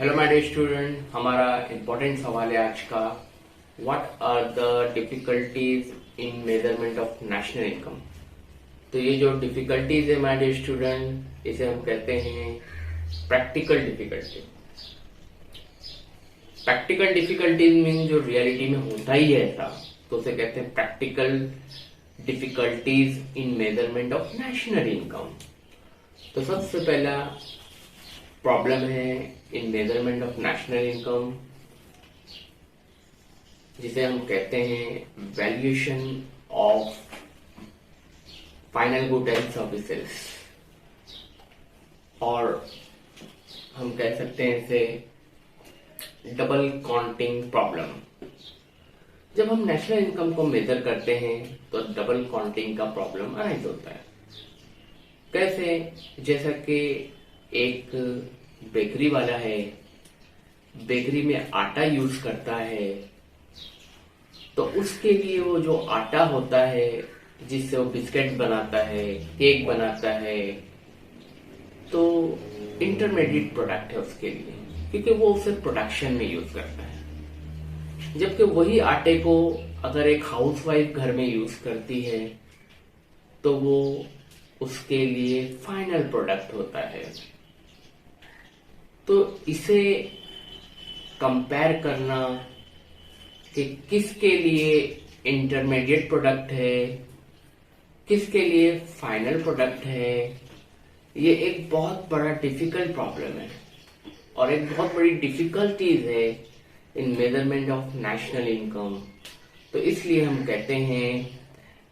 Hello my dear student, हमारा important सवाल है आज का। What are the difficulties in measurement of national income. तो ये जो डिफिकल्टीज है माय डियर स्टूडेंट, इसे हम कहते हैं practical difficulty. Practical difficulties mean जो रियलिटी में होता ही है ऐसा, तो उसे कहते हैं practical difficulties in measurement of national income. तो सबसे पहला प्रॉब्लम है इन मेजरमेंट ऑफ नेशनल इनकम, जिसे हम कहते हैं valuation of final good and services, और हम कह सकते हैं इसे डबल काउंटिंग प्रॉब्लम। जब हम नेशनल इनकम को मेजर करते हैं तो डबल काउंटिंग का प्रॉब्लम अराइज होता है। कैसे? जैसा कि एक बेकरी वाला है, बेकरी में आटा यूज करता है, तो उसके लिए वो जो आटा होता है जिससे वो बिस्किट बनाता है, केक बनाता है, तो इंटरमीडिएट प्रोडक्ट है उसके लिए, क्योंकि वो उसे प्रोडक्शन में यूज करता है। जबकि वही आटे को अगर एक हाउसवाइफ घर में यूज करती है तो वो उसके लिए फाइनल प्रोडक्ट होता है। तो इसे कंपेयर करना कि किसके लिए इंटरमीडिएट प्रोडक्ट है, किसके लिए फाइनल प्रोडक्ट है, ये एक बहुत बड़ा डिफिकल्ट प्रॉब्लम है और एक बहुत बड़ी डिफिकल्टीज है इन मेजरमेंट ऑफ नेशनल इनकम। तो इसलिए हम कहते हैं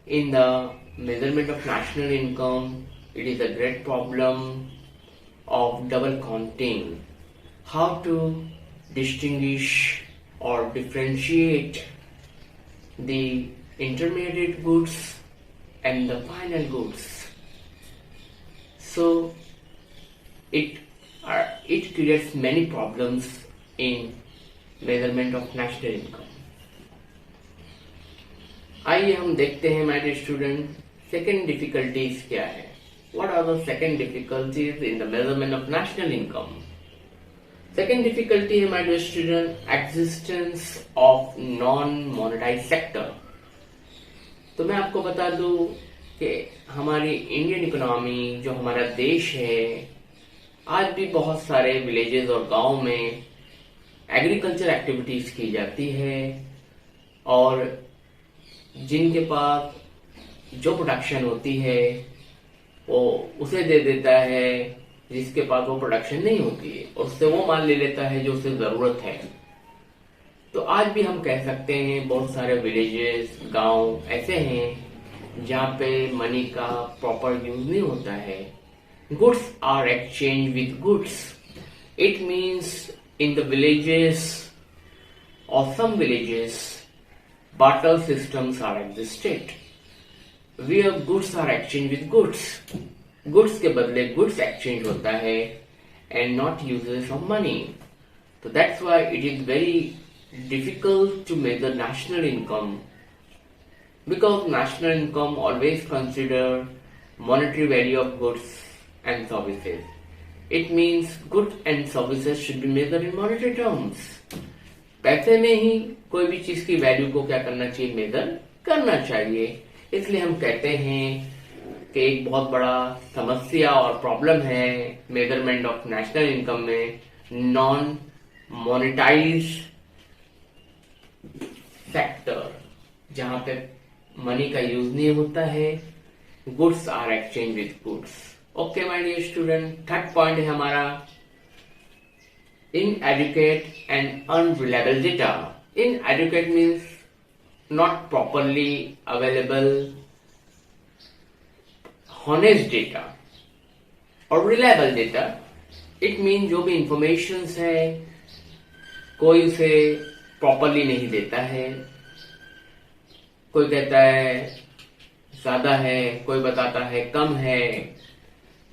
in the measurement of national income, it is a great problem of double counting. How to distinguish or differentiate the intermediate goods and the final goods? So it creates many problems in measurement of national income. आइए हम देखते हैं my dear student, second difficulties क्या है। What are the second difficulties in the measurement of national income. Second difficulty है my dear student, existence of non monetise sector. तो मैं आपको बता दूं कि हमारी इंडियन इकोनॉमी, जो हमारा देश है, आज भी बहुत सारे विलेजेस और गांव में एग्रीकल्चर एक्टिविटीज की जाती है, और जिनके पास जो प्रोडक्शन होती है वो उसे दे देता है, जिसके पास वो प्रोडक्शन नहीं होती है उससे वो माल ले लेता है जो उसे जरूरत है। तो आज भी हम कह सकते हैं बहुत सारे विलेजेस, गांव ऐसे हैं जहां पे मनी का प्रॉपर यूज नहीं होता है। Goods are exchange with goods. It means in the villages और some villages barter systems are existed where goods are exchanged with goods. Goods के बदले goods exchange होता है and not uses of money. So that's why it is very difficult to measure national income, because national income always consider monetary value of goods and services. It means goods and services should be measured in monetary terms. पैसे में ही कोई भी चीज की value को क्या करना चाहिए, मेजर करना चाहिए। इसलिए हम कहते हैं कि एक बहुत बड़ा समस्या और प्रॉब्लम है मेजरमेंट ऑफ नेशनल इनकम में नॉन मोनेटाइज सेक्टर, जहां पे मनी का यूज नहीं होता है, goods are exchange with goods. Okay my dear student, third point है हमारा inadequate and unreliable data. Inadequate means not properly available honest data, और reliable data it means जो भी informations है कोई उसे properly नहीं देता है। कोई कहता है ज्यादा है, कोई बताता है कम है।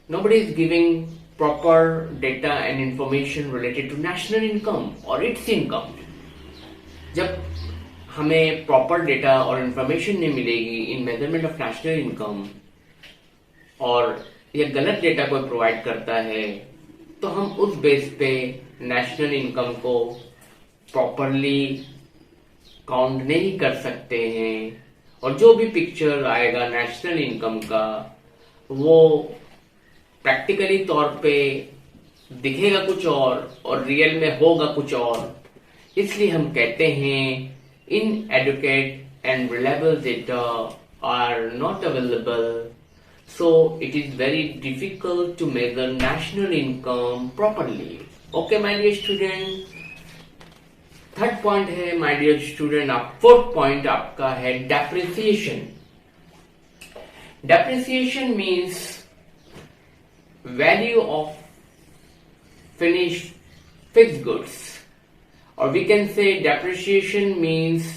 Nobody is giving proper data and information related to national income or its income. जब हमें प्रॉपर डेटा और इंफॉर्मेशन नहीं मिलेगी इन मेजरमेंट ऑफ नेशनल इनकम, और ये गलत डेटा कोई प्रोवाइड करता है, तो हम उस बेस पे नेशनल इनकम को प्रॉपरली काउंट नहीं कर सकते हैं, और जो भी पिक्चर आएगा नेशनल इनकम का वो प्रैक्टिकली तौर पे दिखेगा कुछ और रियल में होगा कुछ और। इसलिए हम कहते हैं inadequate and reliable data are not available, so it is very difficult to measure national income properly. Okay my dear student, third point है my dear student, fourth point आपका है depreciation. Depreciation means value of finished fixed goods, or we can say depreciation means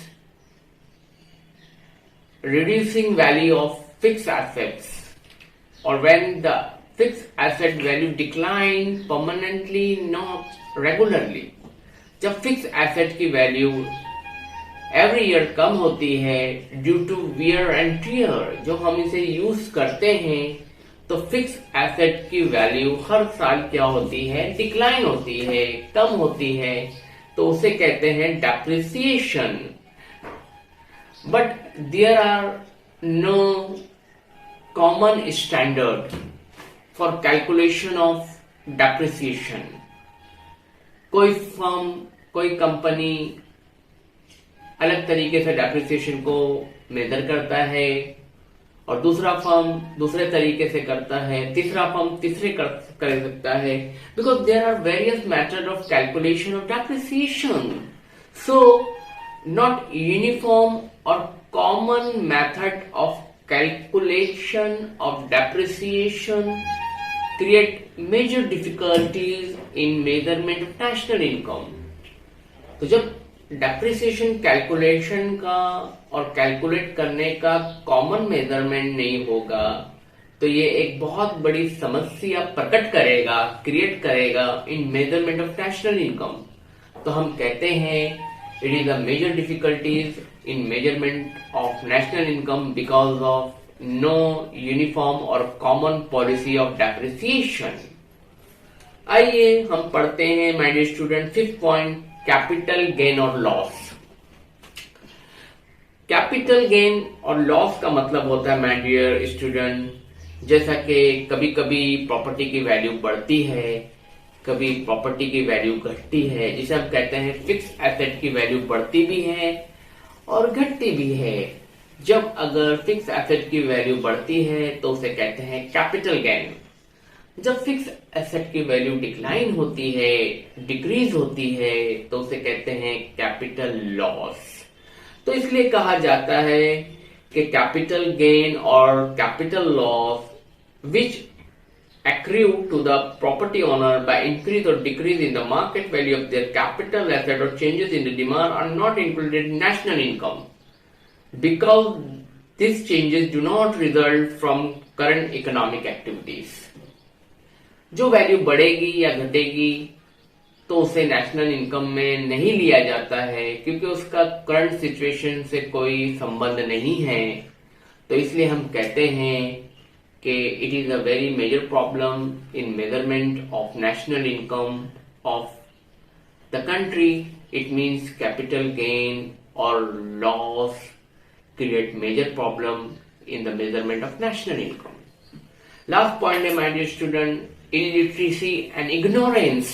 reducing value of fixed assets, or when the fixed asset value decline permanently not regularly। जब fix asset की value every year कम होती है due to wear and tear, जो हम इसे use करते हैं, तो फिक्स एसेट की वैल्यू हर साल क्या होती है, डिक्लाइन होती है, कम होती है, तो उसे कहते हैं depreciation. But there are no common standard for calculation of depreciation. कोई फर्म, कोई कंपनी अलग तरीके से डेप्रिसिएशन को मेजर करता है, और दूसरा फर्म दूसरे तरीके से करता है, तीसरा फर्म तीसरे कर सकता है, because there are various method of calculation of depreciation. So not uniform और common method of calculation of depreciation create major difficulties in measurement of national income। तो जब डेप्रिसिएशन कैलकुलेशन का और कैलकुलेट करने का कॉमन मेजरमेंट नहीं होगा, तो ये एक बहुत बड़ी समस्या प्रकट करेगा, क्रिएट करेगा in measurement of national income. तो हम कहते हैं it is a major difficulties in measurement of national income because of no uniform और कॉमन पॉलिसी ऑफ डेप्रिसिएशन। आइए हम पढ़ते हैं my dear student fifth point, capital gain और लॉस। कैपिटल गेन और लॉस का मतलब होता है माय डियर स्टूडेंट, जैसा कि कभी कभी प्रॉपर्टी की वैल्यू बढ़ती है, कभी प्रॉपर्टी की वैल्यू घटती है, जिसे हम कहते हैं फिक्स एसेट की वैल्यू बढ़ती भी है और घटती भी है। जब अगर फिक्स एसेट की वैल्यू बढ़ती है तो उसे कहते हैं कैपिटल गेन। जब फिक्स एसेट की वैल्यू डिक्लाइन होती है, डिक्रीज होती है, तो उसे कहते हैं कैपिटल लॉस। तो इसलिए कहा जाता है कि कैपिटल गेन और capital loss which accrue to the property owner by increase or decrease in the market value of their capital asset or changes in the demand are not included in national income, because these changes do not result from current economic activities। जो value बढ़ेगी या घटेगी तो उसे national income में नहीं लिया जाता है, क्योंकि उसका करंट सिचुएशन से कोई संबंध नहीं है। तो इसलिए हम कहते हैं कि it is a very major problem in measurement of national income of the country. It means capital gain और loss create major problem in the measurement of national income। Last point है my dear student, illiteracy and ignorance।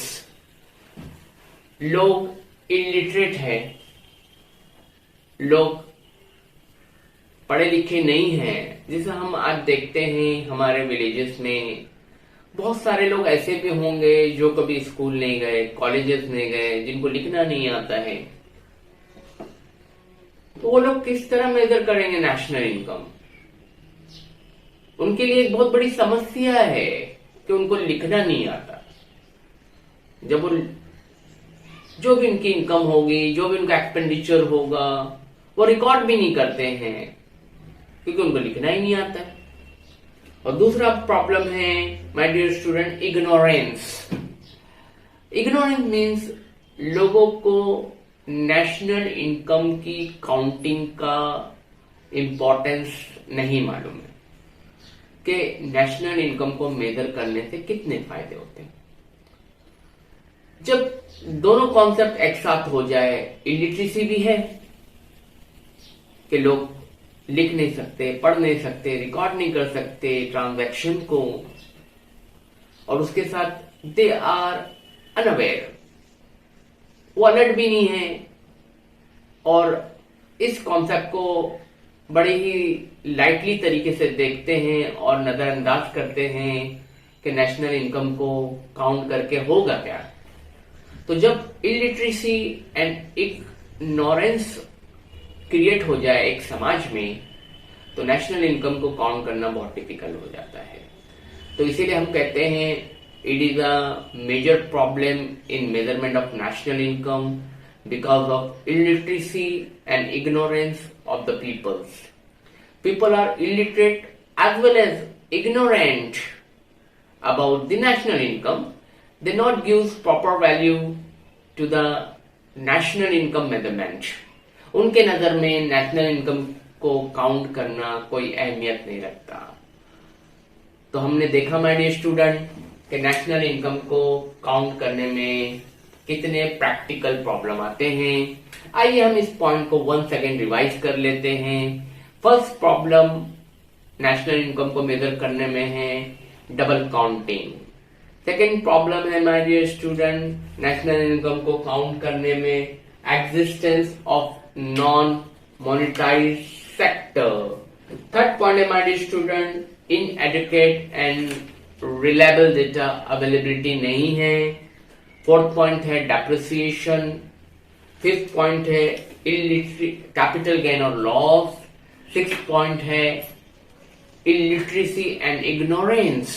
लोग illiterate है, लोग पढ़े लिखे नहीं हैं। जैसे हम आज देखते हैं हमारे विलेजेस में बहुत सारे लोग ऐसे भी होंगे जो कभी स्कूल नहीं गए, कॉलेजेस नहीं गए, जिनको लिखना नहीं आता है। तो वो लोग किस तरह मेजर करेंगे नेशनल इनकम? उनके लिए एक बहुत बड़ी समस्या है कि उनको लिखना नहीं आता। जब वो जो भी उनकी इनकम होगी, जो भी उनका एक्सपेंडिचर होगा, वो रिकॉर्ड भी नहीं करते हैं क्योंकि उनको लिखना ही नहीं आता है। और दूसरा प्रॉब्लम है my dear student, ignorance. Ignorance means लोगों को नेशनल इनकम की काउंटिंग का इंपॉर्टेंस नहीं मालूम है कि नेशनल इनकम को मेजर करने से कितने फायदे होते हैं। जब दोनों कॉन्सेप्ट एक साथ हो जाए, इलिटरेसी भी है कि लोग लिख नहीं सकते, पढ़ नहीं सकते, रिकॉर्ड नहीं कर सकते ट्रांजैक्शन को, और उसके साथ दे आर अनअवेयर, वो अलर्ट भी नहीं है, और इस कॉन्सेप्ट को बड़े ही लाइटली तरीके से देखते हैं और नजरअंदाज करते हैं कि नेशनल इनकम को काउंट करके होगा क्या। तो जब इलिटरेसी एंड इग्नोरेंस क्रिएट हो जाए एक समाज में, तो नेशनल इनकम को काउंट करना बहुत डिफिकल्ट हो जाता है। तो इसीलिए हम कहते हैं it is a major problem in measurement of national income because of illiteracy and ignorance of the peoples. People are illiterate as well as ignorant about the national income. They not give proper value to the national income measurement. उनके नजर में national income को count करना कोई अहमियत नहीं रखता। तो हमने देखा माय डियर स्टूडेंट कि नेशनल इनकम को काउंट करने में कितने प्रैक्टिकल प्रॉब्लम आते हैं। आइए हम इस पॉइंट को 1 सेकेंड रिवाइज कर लेते हैं। फर्स्ट प्रॉब्लम नेशनल इनकम को मेजर करने में है डबल काउंटिंग। सेकेंड प्रॉब्लम है my dear student national income को काउंट करने में existence of non monetise sector. Third point है my dear student inadequate and reliable data availability नहीं है। फोर्थ पॉइंट है डेप्रिसिएशन। फिफ्थ पॉइंट है कैपिटल गेन और लॉस। सिक्स पॉइंट है इलिटरेसी एंड इग्नोरेंस।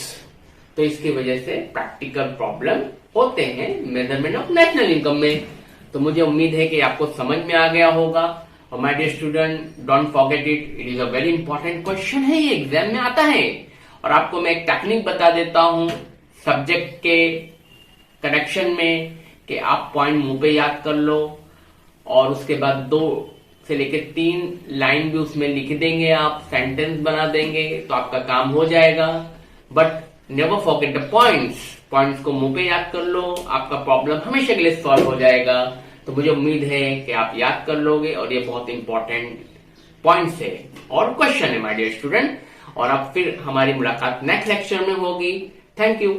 तो इसकी वजह से प्रैक्टिकल प्रॉब्लम होते हैं मेजरमेंट ऑफ नेशनल इनकम में। तो मुझे उम्मीद है कि आपको समझ में आ गया होगा। और my dear student don't forget it is a very important question है, ये एग्जाम में आता है। और आपको मैं एक टेक्निक बता देता हूं सब्जेक्ट के कनेक्शन में कि आप पॉइंट मुंह पे याद कर लो और उसके बाद 2 से लेकर 3 लाइन भी उसमें लिख देंगे, आप सेंटेंस बना देंगे तो आपका काम हो जाएगा। But never forget the points को मुंह पे याद कर लो, आपका प्रॉब्लम हमेशा के लिए सॉल्व हो जाएगा। तो मुझे उम्मीद है कि आप याद कर लोगे और ये बहुत इंपॉर्टेंट पॉइंट्स है और क्वेश्चन है माय डियर स्टूडेंट। और अब फिर हमारी मुलाकात नेक्स्ट लेक्चर में होगी। Thank you.